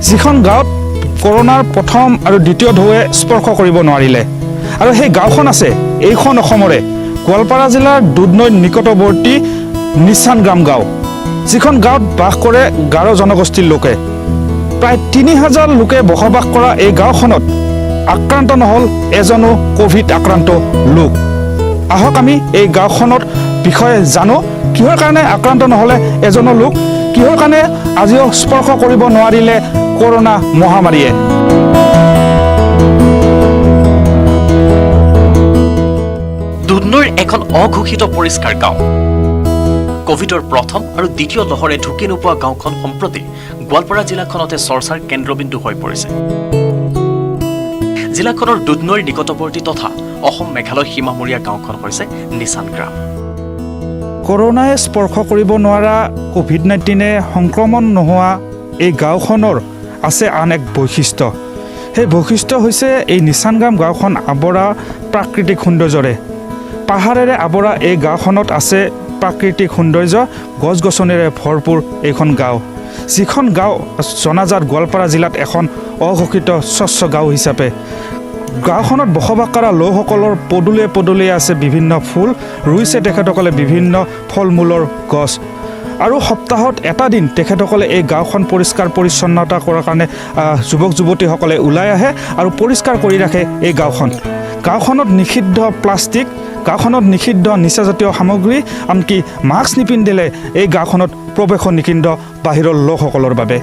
যিখন গাঁৱত কৰোনাৰ প্ৰথম আৰু দ্বিতীয় ঢৌৱে স্পৰ্শ কৰিব নোৱাৰিলে আৰু সেই গাঁওখন আছে এইখন অসমৰে গোৱালপাৰা জিলাৰ দুধনৈৰ নিকটৱৰ্তী নিচানগ্ৰাম গাঁও, যিখন গাঁৱত বাস কৰে গাৰো জনগোষ্ঠীৰ লোকে। প্ৰায় ৩,০০০ লোকে বসবাস কৰা এই গাঁওখনত আক্ৰান্ত নহ'ল এজনো কোভিড আক্ৰান্ত লোক। আহক আমি এই গাঁওখনৰ বিষয়ে জানো, কিহৰ কাৰণে আক্ৰান্ত নহ'লে এজনো লোক, কিহৰ কাৰণে আজিও স্পৰ্শ কৰিব নোৱাৰিলে কৰোনা মহামাৰীয়ে। দুধনৈৰ এখন অঘোষিত পৰিষ্কাৰ গাঁও। কোভিডৰ প্ৰথম আৰু দ্বিতীয় লহৰে ঢুকি নোপোৱা গাঁওখন সম্প্ৰতি গোৱালপাৰা জিলাখনতে চৰ্চাৰ কেন্দ্ৰবিন্দু হৈ পৰিছে। জিলাখনৰ দুধনৈৰ নিকটৱৰ্তী তথা অসম মেঘালয় সীমামূৰীয়া গাঁওখন হৈছে নিচানগ্ৰাম। কৰোনাই স্পৰ্শ কৰিব নোৱাৰা কোভিড-19 সংক্ৰমণ নোহোৱা এই গাঁওখনৰ আছে আন এক বৈশিষ্ট্য। সেই বৈশিষ্ট্য হৈছে এই নিচানগ্ৰাম গাঁওখন আৱৰা প্ৰাকৃতিক সৌন্দৰ্যৰে। পাহাৰেৰে আৱৰা এই গাঁওখনত আছে প্ৰাকৃতিক সৌন্দৰ্য, গছ গছনিৰে ভৰপূৰ এইখন গাঁও, যিখন গাঁও জনাজাত গোৱালপাৰা জিলাত এখন অঘোষিত স্বচ্ছ গাঁও হিচাপে। গাঁওখনত বসবাস কৰা লোকসকলৰ পদূলিয়ে পদূলিয়ে আছে বিভিন্ন ফুল, ৰুইছে তেখেতসকলে বিভিন্ন ফল মূলৰ গছ। আৰু সপ্তাহত এটা দিন তেখেতসকলে এই গাঁওখন পৰিষ্কাৰ পৰিচ্ছন্নতা কৰাৰ কাৰণে যুৱক যুৱতীসকলে ওলাই আহে আৰু পৰিষ্কাৰ কৰি ৰাখে এই গাঁওখন। গাঁওখনত নিষিদ্ধ প্লাষ্টিক, গাঁওখনত নিষিদ্ধ নিচাজাতীয় সামগ্ৰী, আনকি মাস্ক নিপিন্ধিলে এই গাঁওখনত প্ৰৱেশ নিষিদ্ধ বাহিৰৰ লোকসকলৰ বাবে।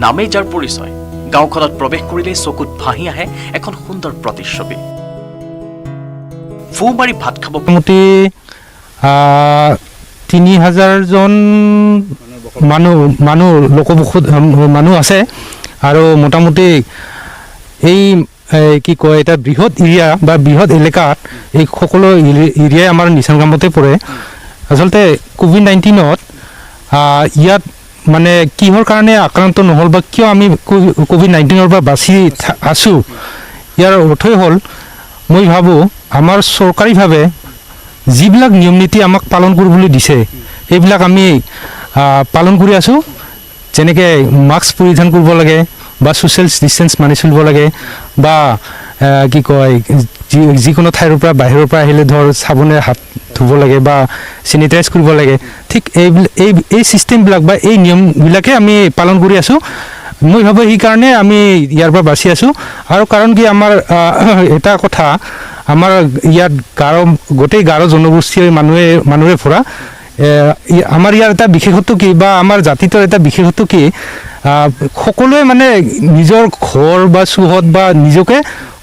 নামেই যাৰ পৰিচয়, গাঁওখনত প্ৰৱেশ কৰিলেই চকুত ভাহি আহে এখন সুন্দৰ প্ৰতিচ্ছবি। ফু মাৰি ভাত খাব মোটামুটি ৩,০০০জন মানুহ আছে আৰু মোটামুটি এই কি কয় এটা বৃহৎ এৰিয়া বা বৃহৎ এলেকাত এই সকলো এৰিয়াই আমাৰ নিচানগ্ৰামতে পৰে। আচলতে কোভিড-19ত ইয়াত মানে কিহৰ কাৰণে আক্ৰান্ত নহ'ল বা কিয় আমি কোভিড-19ৰ পৰা বাচি আছোঁ, ইয়াৰ অৰ্থই হ'ল মই ভাবোঁ আমাৰ চৰকাৰীভাৱে যিবিলাক নিয়ম নীতি আমাক পালন কৰিবলৈ দিছে এইবিলাক আমি পালন কৰি আছোঁ। যেনেকৈ মাস্ক পৰিধান কৰিব লাগে বা ছ'চিয়েল ডিষ্টেঞ্চ মানি চলিব লাগে বা কি কয় যিকোনো ঠাইৰ পৰা বাহিৰৰ পৰা আহিলে ধৰ চাবোনেৰে হাত ধুব লাগে বা চেনিটাইজ কৰিব লাগে। ঠিক এই ছিষ্টেমবিলাক বা এই নিয়মবিলাকে আমি পালন কৰি আছোঁ। মই ভাবোঁ সেইকাৰণে আমি ইয়াৰ পৰা বাচি আছোঁ। আৰু কাৰণ কি আমাৰ এটা কথা, আমাৰ ইয়াত গোটেই গাৰো জনগোষ্ঠীৰ মানুহে ভৰা। আমাৰ ইয়াৰ এটা বিশেষত্ব কি বা আমাৰ জাতিটোৰ এটা বিশেষত্ব কি, সকলোৱে মানে নিজৰ ঘৰ বা চৌহদ বা নিজকে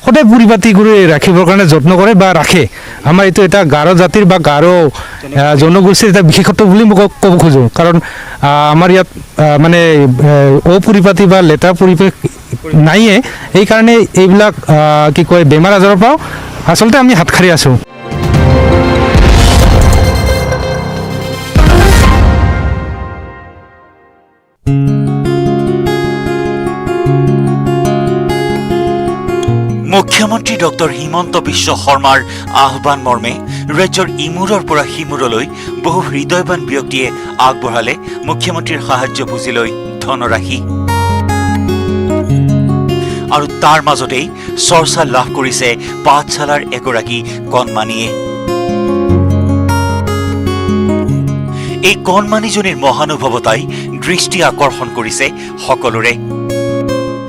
সদায় পৰিপাতি কৰি ৰাখিবৰ কাৰণে যত্ন কৰে বা ৰাখে। আমাৰ এইটো এটা গাৰো জাতিৰ বা গাৰো জনগোষ্ঠীৰ এটা বিশেষত্ব বুলি মই ক'ব খোজোঁ। কাৰণ আমাৰ ইয়াত মানে অপৰিপাতি বা লেতেৰা পৰিৱেশ নাইয়ে, সেইকাৰণে এইবিলাক কি কয় বেমাৰ আজাৰৰ পৰাও আচলতে আমি হাত সাৰি আছোঁ। মুখ্যমন্ত্ৰী ডক্টৰ হিমন্ত বিশ্ব শৰ্মাৰ আহ্বান মৰ্মে ৰাজ্যৰ ইমূৰৰ পৰা সিমূৰলৈ বহু হৃদয়বান ব্যক্তিয়ে আগবঢ়ালে মুখ্যমন্ত্ৰীৰ সাহায্য পুঁজিলৈ ধনৰাশি। আৰু তাৰ মাজতেই চৰ্চা লাভ কৰিছে পাঠশালাৰ এগৰাকী কণমানিয়ে। এই কণমানিজনীৰ মহানুভৱতাই দৃষ্টি আকৰ্ষণ কৰিছে সকলোৰে।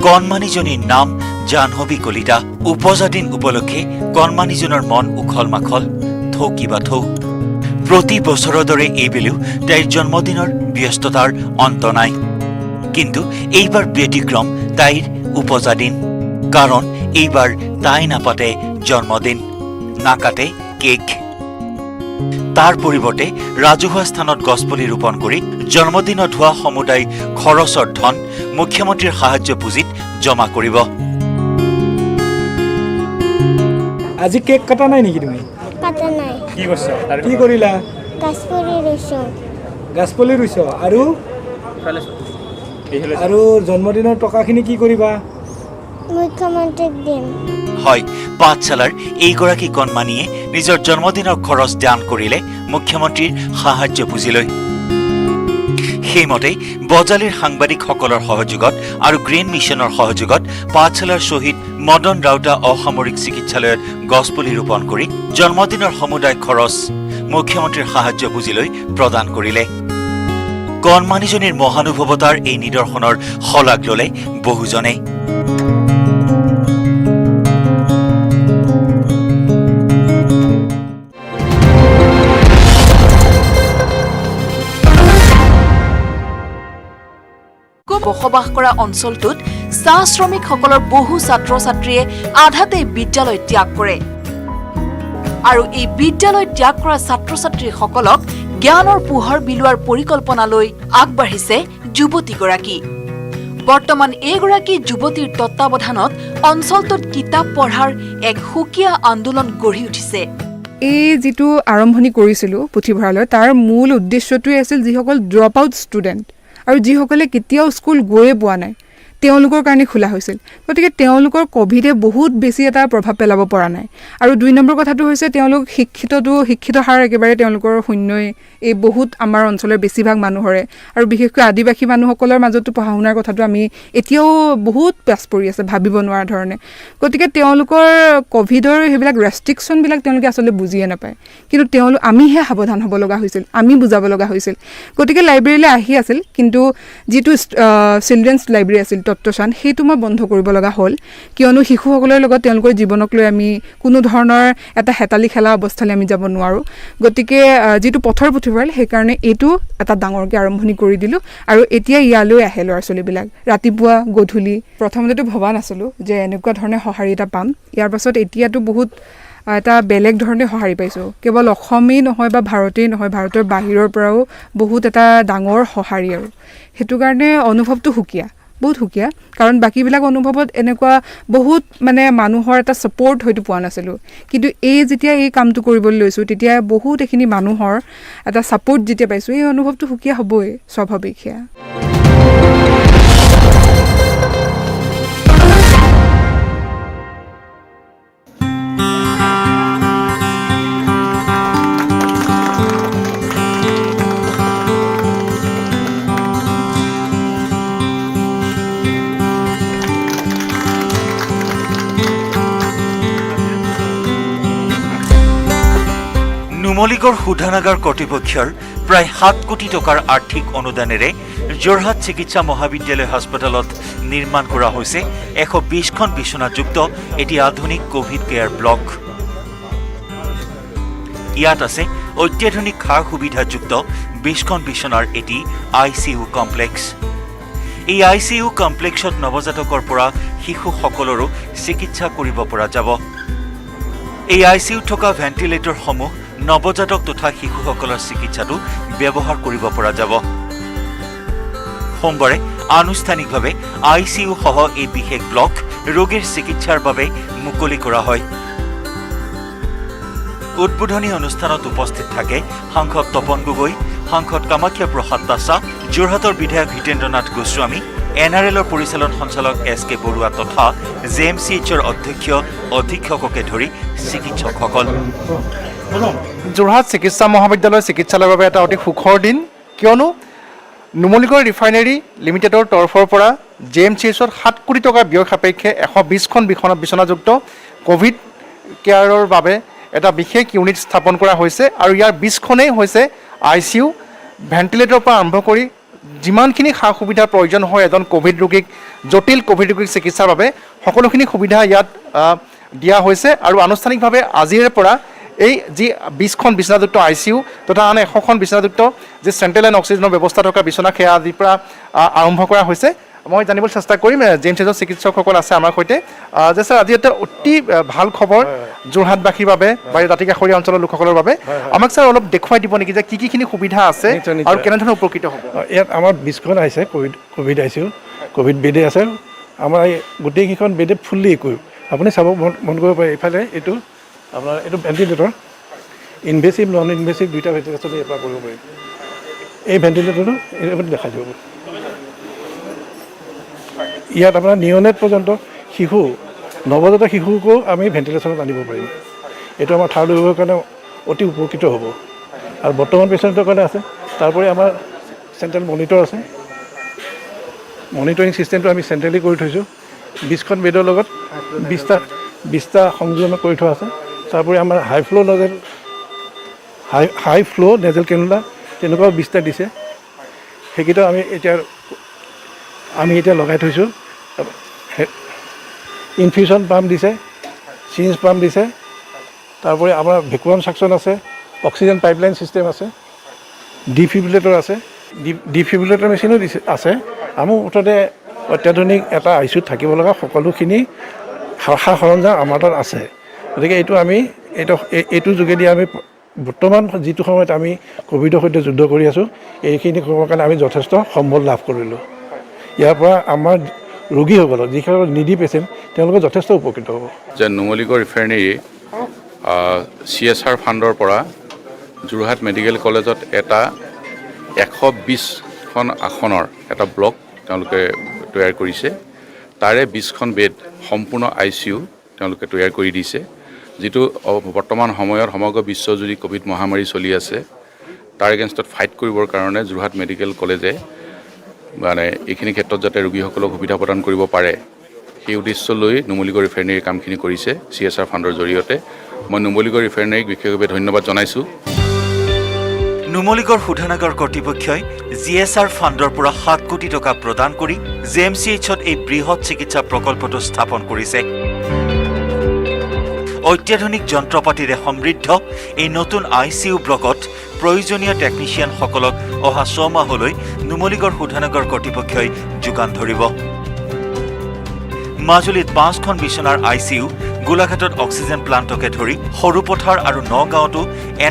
কণমানিজনীৰ নাম জাহ্নৱী কলিতা। উপজা দিন উপলক্ষে কণমানিজনৰ মন উখল মাখল, থৌ কিবা থৌ। প্ৰতি বছৰৰ দৰে এইবেলিও তাইৰ জন্মদিনৰ ব্যস্ততাৰ অন্ত নাই। কিন্তু এইবাৰ ব্যতিক্ৰম তাইৰ উপজা দিন। কাৰণ এইবাৰ তাই নাপাতে জন্মদিন, নাকাটে কেক। তাৰ পৰিৱৰ্তে ৰাজহুৱা স্থানত গছপুলি ৰোপণ কৰি জন্মদিনত হোৱা সমুদায় খৰচৰ ধন মুখ্যমন্ত্ৰীৰ সাহায্য পুঁজিত জমা কৰিব। আজি কেক কাটা নাই নেকি তুমি? কাটা নাই। কি কৰিছা? কি কৰিলা? গাছপুলি ৰুইছো। গাছপুলি ৰুইছ আৰু জন্মদিনৰ টকাখিনি কি কৰিবা? মুখ্যমন্ত্ৰীক দিম। হয়, পাঠশালাৰ এইগৰাকী কণমানিয়ে নিজৰ জন্মদিনৰ খৰচ দান কৰিলে মুখ্যমন্ত্ৰীৰ সাহায্য পুঁজিলৈ। সেইমতে বজালীৰ সাংবাদিকসকলৰ সহযোগত আৰু গ্ৰীণ মিছনৰ সহযোগত পাঠশালাৰ শ্বহীদ মদন ৰাউতা অসামৰিক চিকিৎসালয়ত গছপুলি ৰোপণ কৰি জন্মদিনৰ সমুদায় খৰচ মুখ্যমন্ত্ৰীৰ সাহায্য পুঁজিলৈ প্ৰদান কৰিলে। কণমানিজনীৰ মহানুভৱতাৰ এই নিদৰ্শনৰ শলাগ ল'লে বহুজনে। বসবাস কৰা অঞ্চলটোত চাহ শ্ৰমিকসকলৰ বহু ছাত্ৰ ছাত্ৰীয়ে আধাতে বিদ্যালয় ত্যাগ কৰে আৰু এই বিদ্যালয় ত্যাগ কৰা ছাত্ৰ ছাত্ৰীসকলক জ্ঞানৰ পোহৰ বিলোৱাৰ পৰিকল্পনা লৈ আগবাঢ়িছে যুৱতীগৰাকী। বৰ্তমান এইগৰাকী যুৱতীৰ তত্বাৱধানত অঞ্চলটোত কিতাপ পঢ়াৰ এক সুকীয়া আন্দোলন গঢ়ি উঠিছে। এই যিটো আৰম্ভণি কৰিছিলোঁ পুথিভঁৰালত, তাৰ মূল উদ্দেশ্যটোৱে আছিল যিসকল ড্ৰপ আউট ষ্টুডেণ্ট আৰু যিসকলে কেতিয়াও স্কুল গৈয়ে পোৱা নাই তেওঁলোকৰ কাৰণে খোলা হৈছিল। গতিকে তেওঁলোকৰ ক'ভিডে বহুত বেছি এটা প্ৰভাৱ পেলাব পৰা নাই। আৰু 2 নম্বৰ কথাটো হৈছে তেওঁলোক শিক্ষিত হাৰ একেবাৰে তেওঁলোকৰ শূন্যই এই বহুত আমাৰ অঞ্চলৰ বেছিভাগ মানুহৰে, আৰু বিশেষকৈ আদিবাসী মানুহসকলৰ মাজতো পঢ়া শুনাৰ কথাটো আমি এতিয়াও বহুত পাছ পৰি আছে, ভাবিব নোৱাৰা ধৰণে। গতিকে তেওঁলোকৰ ক'ভিডৰ সেইবিলাক ৰেষ্ট্ৰিকশ্যনবিলাক তেওঁলোকে আচলতে বুজিয়ে নাপায়, কিন্তু আমিহে সাৱধান হ'ব লগা হৈছিল, আমি বুজাব লগা হৈছিল। গতিকে লাইব্ৰেৰীলৈ আহি আছিল, কিন্তু যিটো চিলড্ৰেনছ লাইব্ৰেৰী আছিল তত্ত্বচান, সেইটো মই বন্ধ কৰিব লগা হ'ল, কিয়নো শিশুসকলৰ লগত তেওঁলোকৰ জীৱনক লৈ আমি কোনো ধৰণৰ এটা হেতালি খেলা অৱস্থালৈ আমি যাব নোৱাৰোঁ। গতিকে যিটো পথৰ পুথিভঁৰাল, সেইকাৰণে এইটো এটা ডাঙৰকৈ আৰম্ভণি কৰি দিলোঁ। আৰু এতিয়া ইয়ালৈ আহে ল'ৰা ছোৱালীবিলাক ৰাতিপুৱা গধূলি। প্ৰথমতেতো ভবা নাছিলোঁ যে এনেকুৱা ধৰণে সঁহাৰি এটা পাম। ইয়াৰ পাছত এতিয়াতো বহুত এটা বেলেগ ধৰণে সঁহাৰি পাইছোঁ। কেৱল অসমেই নহয় বা ভাৰতেই নহয়, ভাৰতৰ বাহিৰৰ পৰাও বহুত এটা ডাঙৰ সঁহাৰি, আৰু সেইটো কাৰণে অনুভৱটো বহুত সুকীয়া। কাৰণ বাকীবিলাক অনুভৱত এনেকুৱা বহুত মানুহৰ এটা ছাপৰ্ট হয়তো পোৱা নাছিলোঁ, কিন্তু যেতিয়া এই কামটো কৰিবলৈ লৈছোঁ তেতিয়া বহুত এইখিনি মানুহৰ এটা ছাপৰ্ট যেতিয়া পাইছোঁ, এই অনুভৱটো সুকীয়া হ'বই, স্বাভাৱিক সেয়া। নুমলীগড় শোধনাগাৰ কৰ্তৃপক্ষৰ প্ৰায় 7 কোটি টকাৰ আৰ্থিক অনুদানেৰে যোৰহাট চিকিৎসা মহাবিদ্যালয় হাস্পতালত নিৰ্মাণ কৰা হৈছে 120খন বিচনাযুক্ত এটি আধুনিক কোভিড কেয়াৰ ব্লক। ইয়াত আছে অত্যাধুনিক সা সুবিধাযুক্ত 20খন বিচনাৰ এটি ICU কমপ্লেক্স। এই ICU কমপ্লেক্সত নৱজাতকৰ পৰা শিশুসকলৰো চিকিৎসা কৰিব পৰা যাব। এই ICU থকা ভেণ্টিলেটৰসমূহ নৱজাতক তথা শিশুসকলৰ চিকিৎসাটো ব্যৱহাৰ কৰিব পৰা যাব। সোমবাৰে আনুষ্ঠানিকভাৱে ICU সহ এই বিশেষ ব্লক ৰোগীৰ চিকিৎসাৰ বাবে মুকলি কৰা হয়। উদ্বোধনী অনুষ্ঠানত উপস্থিত থাকে সাংসদ তপন গগৈ, সাংসদ কামাখ্যা প্ৰসাদ দাসা, যোৰহাটৰ বিধায়ক হিতেন্দ্ৰনাথ গোস্বামী, NRLৰ পৰিচালন সঞ্চালক SK বৰুৱা তথা JMCHৰ অধীক্ষককে ধৰি চিকিৎসকসকল। যোৰহাট চিকিৎসা মহাবিদ্যালয় চিকিৎসালয়ৰ বাবে এটা অতি সুখৰ দিন, কিয়নো নুমলীগড় ৰিফাইনেৰী লিমিটেডৰ তৰফৰ পৰা JMCHত 7 কোটি টকাৰ ব্যয় সাপেক্ষে 120খন বিচনাযুক্ত কোভিড কেয়াৰৰ বাবে এটা বিশেষ ইউনিট স্থাপন কৰা হৈছে। আৰু ইয়াৰ 20খনেই হৈছে ICU, ভেণ্টিলেটৰৰ পৰা আৰম্ভ কৰি যিমানখিনি সা সুবিধাৰ প্ৰয়োজন হয় এজন কোভিড ৰোগীক, জটিল কোভিড ৰোগীক চিকিৎসাৰ বাবে সকলোখিনি সুবিধা ইয়াত দিয়া হৈছে। আৰু আনুষ্ঠানিকভাৱে আজিৰে পৰা এই যি 20খন বিচনাযুক্ত ICU তথা আন 100খন বিচনাযুক্ত যি চেণ্ট্ৰেল এণ্ড অক্সিজেনৰ ব্যৱস্থা থকা বিচনা, সেয়া আজিৰ পৰা আৰম্ভ কৰা হৈছে। মই জানিবলৈ চেষ্টা কৰিম, JMCHৰ চিকিৎসকসকল আছে আমাৰ সৈতে। যে ছাৰ, আজি এটা অতি ভাল খবৰ যোৰহাটবাসীৰ বাবে বা দাঁতিকাষৰীয়া অঞ্চলৰ লোকসকলৰ বাবে। আমাক ছাৰ অলপ দেখুৱাই দিব নেকি যে কিখিনি সুবিধা আছে আৰু কেনেধৰণে উপকৃত হ'ব? ইয়াত আমাৰ 20খন আহিছে কোভিড ICU, কোভিড বেডে আছে। আমাৰ এই গোটেইকেইখন বেডে ফুল্লি ইকুইপ। আপুনি চাব মন কৰিব পাৰে, এইফালে এইটো আপোনাৰ এইটো ভেণ্টিলেটৰ, ইনভেচিভ নন ইনভেচিভ দুইটা ভেণ্টিলেটৰ ইয়াৰ পৰা কৰিব পাৰি। এই ভেণ্টিলেটৰটো এইটো দেখাই দিব। ইয়াত আপোনাৰ নিয়নেট পৰ্যন্ত শিশু, নৱজাতক শিশুকো আমি ভেণ্টিলেশ্যনত আনিব পাৰিম। এইটো আমাৰ থাৰ্ড ৱেভৰ কাৰণে অতি উপকৃত হ'ব। আৰু বৰ্তমান পেচেণ্টৰ কাৰণে আছে। তাৰোপৰি আমাৰ চেণ্ট্ৰেল মনিটৰ আছে। মনিটৰিং ছিষ্টেমটো আমি চেণ্ট্ৰেলি কৰি থৈছোঁ। 20খন বেডৰ লগত 20টা সংযোজন কৰি থোৱা আছে। তাৰোপৰি আমাৰ হাই ফ্ল' নেজেল কেনুলা তেনেকুৱাও 20টা দিছে। সেইকেইটাও আমি এতিয়া লগাই থৈছোঁ। ইনফিউজন পাম্প দিছে, চিঞ্জ পাম্প দিছে। তাৰোপৰি আমাৰ ভেকুৱাম ছাকচন আছে, অক্সিজেন পাইপলাইন ছিষ্টেম আছে, ডিফিব্ৰিলেটৰ আছে, ডিফিব্ৰিলেটৰ মেচিনো আছে। আমাৰ মুঠতে অত্যাধুনিক এটা ICUত থাকিব লগা সকলোখিনি সা সৰঞ্জাম আমাৰ তাত আছে। গতিকে এইটোৰ যোগেদি আমি বৰ্তমান যিটো সময়ত আমি ক'ভিডৰ সৈতে যুদ্ধ কৰি আছোঁ, এইখিনি কৰিবৰ কাৰণে আমি যথেষ্ট সম্বল লাভ কৰিলোঁ। ইয়াৰ পৰা আমাৰ ৰোগীসকলক যিসকল নিডি পেচেণ্ট তেওঁলোকে যথেষ্ট উপকৃত হ'ব। যে নুমলীগড় ৰিফাইনেৰী CSR ফাণ্ডৰ পৰা যোৰহাট মেডিকেল কলেজত এটা 120খন আসনৰ এটা ব্লক তেওঁলোকে তৈয়াৰ কৰিছে। তাৰে 20খন বেড সম্পূৰ্ণ ICU তেওঁলোকে তৈয়াৰ কৰি দিছে। যিটো বৰ্তমান সময়ত সমগ্ৰ বিশ্বজুৰি ক'ভিড মহামাৰী চলি আছে, তাৰ এগেইনষ্টত ফাইট কৰিবৰ কাৰণে যোৰহাট মেডিকেল কলেজে মানে এইখিনি ক্ষেত্ৰত যাতে ৰোগীসকলক সুবিধা প্ৰদান কৰিব পাৰে, সেই উদ্দেশ্য লৈ নুমলীগড় ৰিফাইনেৰীৰ কামখিনি কৰিছে CSR ফাণ্ডৰ জৰিয়তে। মই নুমলীগড় ৰিফাইনেৰীক বিশেষভাৱে ধন্যবাদ জনাইছোঁ। নুমলীগড় শোধনাগাৰ কৰ্তৃপক্ষই GSR ফাণ্ডৰ পৰা 7 কোটি টকা প্ৰদান কৰি JMCHত এই বৃহৎ চিকিৎসা প্ৰকল্পটো স্থাপন কৰিছে। অত্যাধুনিক যন্ত্ৰপাতিৰে সমৃদ্ধ এই নতুন ICU ব্লকত প্ৰয়োজনীয় টেকনিচিয়ানসকলক অহা 6 মাহলৈ নুমলীগড় শোধনাগাৰ কৰ্তৃপক্ষই যোগান ধৰিব। মাজুলীত 5খন বিচনাৰ ICU, গোলাঘাটত অক্সিজেন প্লাণ্টকে ধৰি সৰুপথাৰ আৰু নগাঁৱতো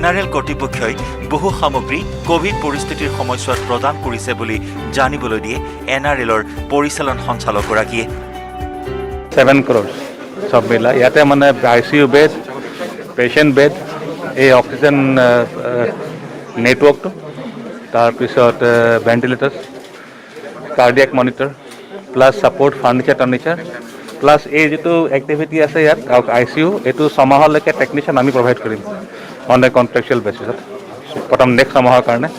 NRL কৰ্তৃপক্ষই বহু সামগ্ৰী ক'ভিড পৰিস্থিতিৰ সময়ছোৱাত প্ৰদান কৰিছে বুলি জানিবলৈ দিয়ে NRLৰ পৰিচালন সঞ্চালকগৰাকীয়ে। 7 crores চব মিলাই ইয়াতে মানে ICU বেড, পেচেণ্ট বেড, এই অক্সিজেন নেটৱৰ্কটো, তাৰপিছত ventilator, cardiac monitor, plus support furniture plus এই যিটো এক্টিভিটি আছে ইয়াত ICU, এইটো 6 মাহলৈকে টেকনিচিয়ান আমি প্ৰভাইড কৰিম অন এ কণ্ট্ৰেকচুৱেল বেচিছত, প্ৰথম নেক্সট 6 মাহৰ কাৰণে।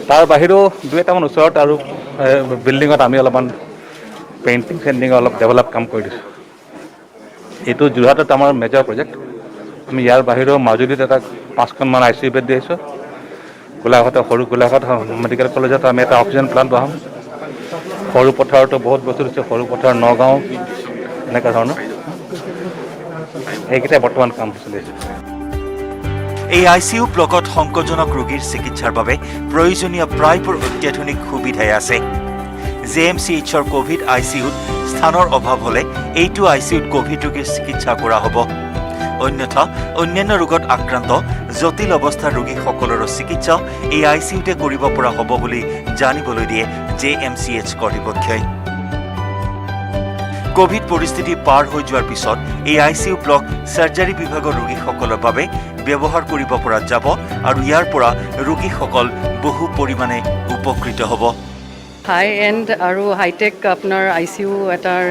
তাৰ বাহিৰেও 2-এটামান ওচৰত আৰু বিল্ডিঙত আমি অলপমান পেইণ্টিং অলপ ডেভেলপ কাম কৰি দিছোঁ। এইটো যোৰহাটত আমাৰ মেজৰ প্ৰজেক্ট। আমি ইয়াৰ বাহিৰেও মাজুলীত এটা 5খনমান ICU বেড দি আহিছোঁ। গোলাঘাট মেডিকেল কলেজত আমি এটা অক্সিজেন প্লাণ্ট বহাম। সৰু পথাৰতো বহুত বস্তু দিছে, সৰু পথাৰ, নগাঁও, এনেকুৱা ধৰণৰ এইকেইটা বৰ্তমান কাম চলি আছে। এই ICU ব্লকত সংকটজনক ৰোগীৰ চিকিৎসাৰ বাবে প্ৰয়োজনীয় প্ৰায়বোৰ অত্যাধুনিক সুবিধাই আছে। JMCHৰ ক'ভিড ICUত স্থানৰ অভাৱ হ'লে এইটো ICUত ক'ভিড ৰোগীৰ চিকিৎসা কৰা হ'ব। অন্যথা অন্যান্য ৰোগত আক্ৰান্ত জটিল অৱস্থাৰ ৰোগীসকলৰো চিকিৎসা এই ICUতে কৰিব পৰা হ'ব বুলি জানিবলৈ দিয়ে JMCH কৰ্তৃপক্ষই। ক'ভিড পৰিস্থিতি পাৰ হৈ যোৱাৰ পিছত এই ICU ব্লক চাৰ্জাৰী বিভাগৰ ৰোগীসকলৰ বাবে ব্যৱহাৰ কৰিব পৰা যাব আৰু ইয়াৰ পৰা ৰোগীসকল বহু পৰিমাণে উপকৃত হ'ব। হাই এণ্ড আৰু হাইটেক আপোনাৰ ICU এটাৰ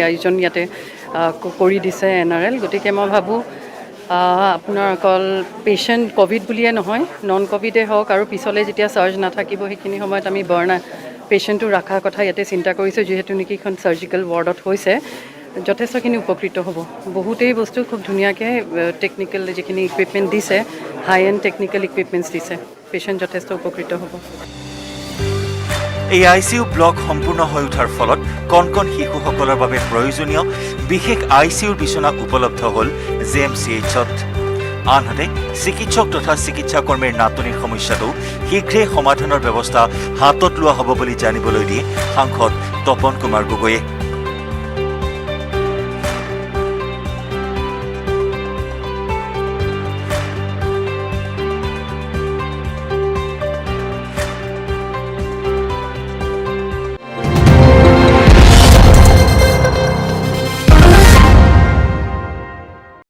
আয়োজন ইয়াতে কৰি দিছে NRL। গতিকে মই ভাবোঁ আপোনাৰ অকল পেচেণ্ট ক'ভিড বুলিয়ে নহয়, নন ক'ভিডে হওক আৰু পিছলৈ যেতিয়া চাৰ্জ নাথাকিব সেইখিনি সময়ত আমি পেচেণ্টটো ৰখাৰ কথা ইয়াতে চিন্তা কৰিছোঁ, যিহেতু নেকি এখন চাৰ্জিকেল ৱাৰ্ডত হৈছে। যথেষ্টখিনি উপকৃত হ'ব। বহুতেই বস্তু খুব ধুনীয়াকৈ টেকনিকেল যিখিনি ইকুইপমেণ্ট দিছে, হাই এণ্ড টেকনিকেল ইকুইপমেণ্টছ দিছে। পেচেণ্ট যথেষ্ট উপকৃত হ'ব। এই ICU ব্লক সম্পূৰ্ণ হৈ উঠাৰ ফলত কণ কণ শিশুসকলৰ বাবে প্ৰয়োজনীয় বিশেষ ICUৰ বিচনা উপলব্ধ হ'ল JMCHত। আনহাতে চিকিৎসক তথা চিকিৎসাকৰ্মীৰ নাটনিৰ সমস্যাটো শীঘ্ৰেই সমাধানৰ ব্যৱস্থা হাতত লোৱা হ'ব বুলি জানিবলৈ দিয়ে সাংসদ তপন কুমাৰ গগৈয়ে।